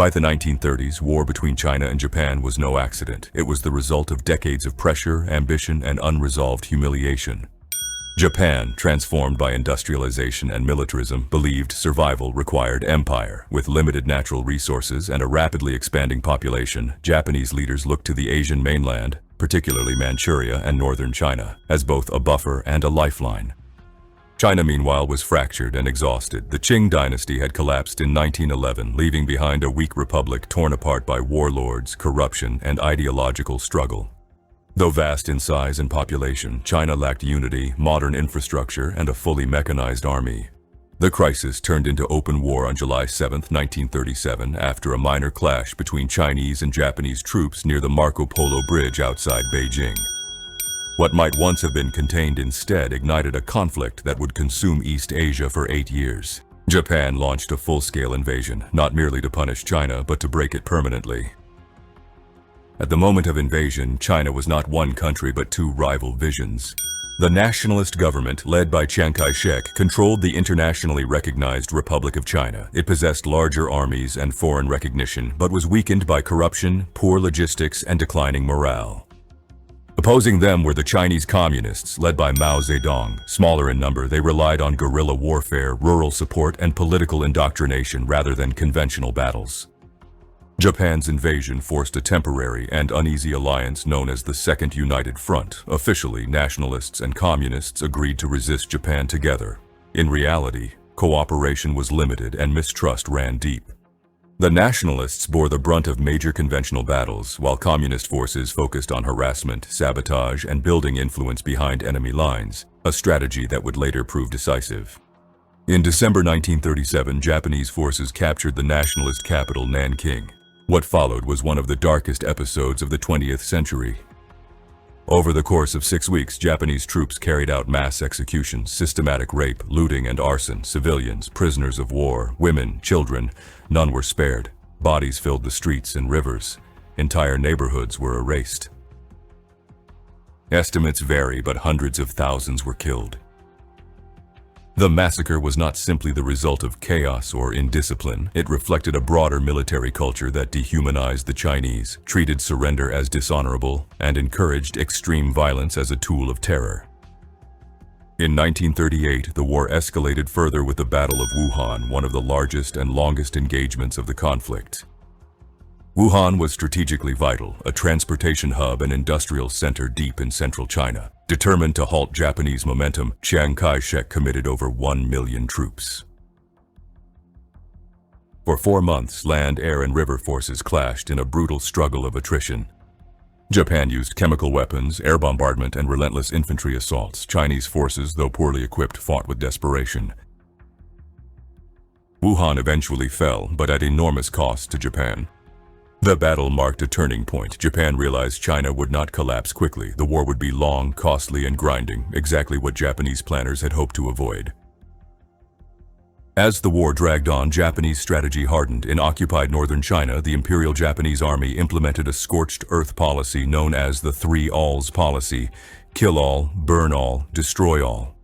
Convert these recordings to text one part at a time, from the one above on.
By the 1930s, war between China and Japan was no accident. It was the result of decades of pressure, ambition, and unresolved humiliation. Japan, transformed by industrialization and militarism, believed survival required empire. With limited natural resources and a rapidly expanding population, Japanese leaders looked to the Asian mainland, particularly Manchuria and northern China, as both a buffer and a lifeline. China, meanwhile, was fractured and exhausted. The Qing dynasty had collapsed in 1911, leaving behind a weak republic torn apart by warlords, corruption, and ideological struggle. Though vast in size and population, China lacked unity, modern infrastructure, and a fully mechanized army. The crisis turned into open war on July 7, 1937, after a minor clash between Chinese and Japanese troops near the Marco Polo Bridge outside Beijing. What might once have been contained instead ignited a conflict that would consume East Asia for 8 years. Japan launched a full-scale invasion, not merely to punish China, but to break it permanently. At the moment of invasion, China was not one country but two rival visions. The nationalist government, led by Chiang Kai-shek, controlled the internationally recognized Republic of China. It possessed larger armies and foreign recognition, but was weakened by corruption, poor logistics, and declining morale. Opposing them were the Chinese Communists, led by Mao Zedong. Smaller in number, they relied on guerrilla warfare, rural support, and political indoctrination rather than conventional battles. Japan's invasion forced a temporary and uneasy alliance known as the Second United Front. Officially, nationalists and communists agreed to resist Japan together. In reality, cooperation was limited and mistrust ran deep. The nationalists bore the brunt of major conventional battles, while communist forces focused on harassment, sabotage, and building influence behind enemy lines, a strategy that would later prove decisive. In December 1937, Japanese forces captured the nationalist capital Nanking. What followed was one of the darkest episodes of the 20th century. Over the course of 6 weeks, Japanese troops carried out mass executions, systematic rape, looting, and arson. Civilians, prisoners of war, women, children, none were spared. Bodies filled the streets and rivers. Entire neighborhoods were erased. Estimates vary, but hundreds of thousands were killed. The massacre was not simply the result of chaos or indiscipline. It reflected a broader military culture that dehumanized the Chinese, treated surrender as dishonorable, and encouraged extreme violence as a tool of terror. In 1938, the war escalated further with the Battle of Wuhan, one of the largest and longest engagements of the conflict. Wuhan was strategically vital, a transportation hub and industrial center deep in central China. Determined to halt Japanese momentum, Chiang Kai-shek committed over 1 million troops. For 4 months, land, air, and river forces clashed in a brutal struggle of attrition. Japan used chemical weapons, air bombardment, and relentless infantry assaults. Chinese forces, though poorly equipped, fought with desperation. Wuhan eventually fell, but at enormous cost to Japan. The battle marked a turning point. Japan realized China would not collapse quickly. The war would be long, costly, and grinding, exactly what Japanese planners had hoped to avoid. As the war dragged on, Japanese strategy hardened. In occupied northern China, the Imperial Japanese Army implemented a scorched earth policy known as the Three Alls policy: kill all, burn all, destroy all.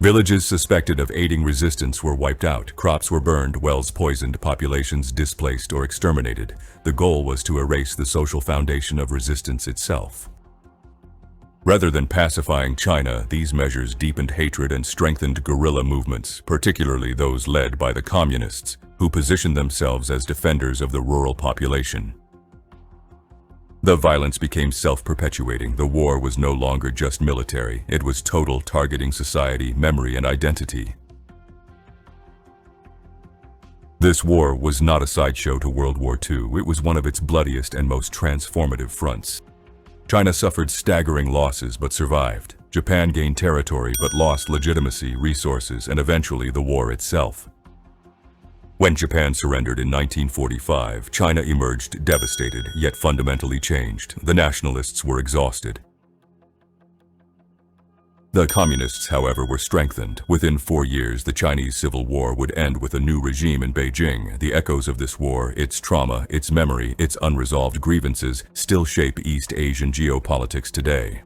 Villages suspected of aiding resistance were wiped out, crops were burned, wells poisoned, populations displaced or exterminated. The goal was to erase the social foundation of resistance itself. Rather than pacifying China, these measures deepened hatred and strengthened guerrilla movements, particularly those led by the communists, who positioned themselves as defenders of the rural population. The violence became self-perpetuating. The war was no longer just military. It was total, targeting society, memory, and identity. This war was not a sideshow to World War II. It was one of its bloodiest and most transformative fronts. China suffered staggering losses but survived. Japan gained territory but lost legitimacy, resources, and eventually the war itself. When Japan surrendered in 1945, China emerged devastated, yet fundamentally changed. The nationalists were exhausted. The communists, however, were strengthened. Within 4 years, the Chinese Civil War would end with a new regime in Beijing. The echoes of this war, its trauma, its memory, its unresolved grievances, still shape East Asian geopolitics today.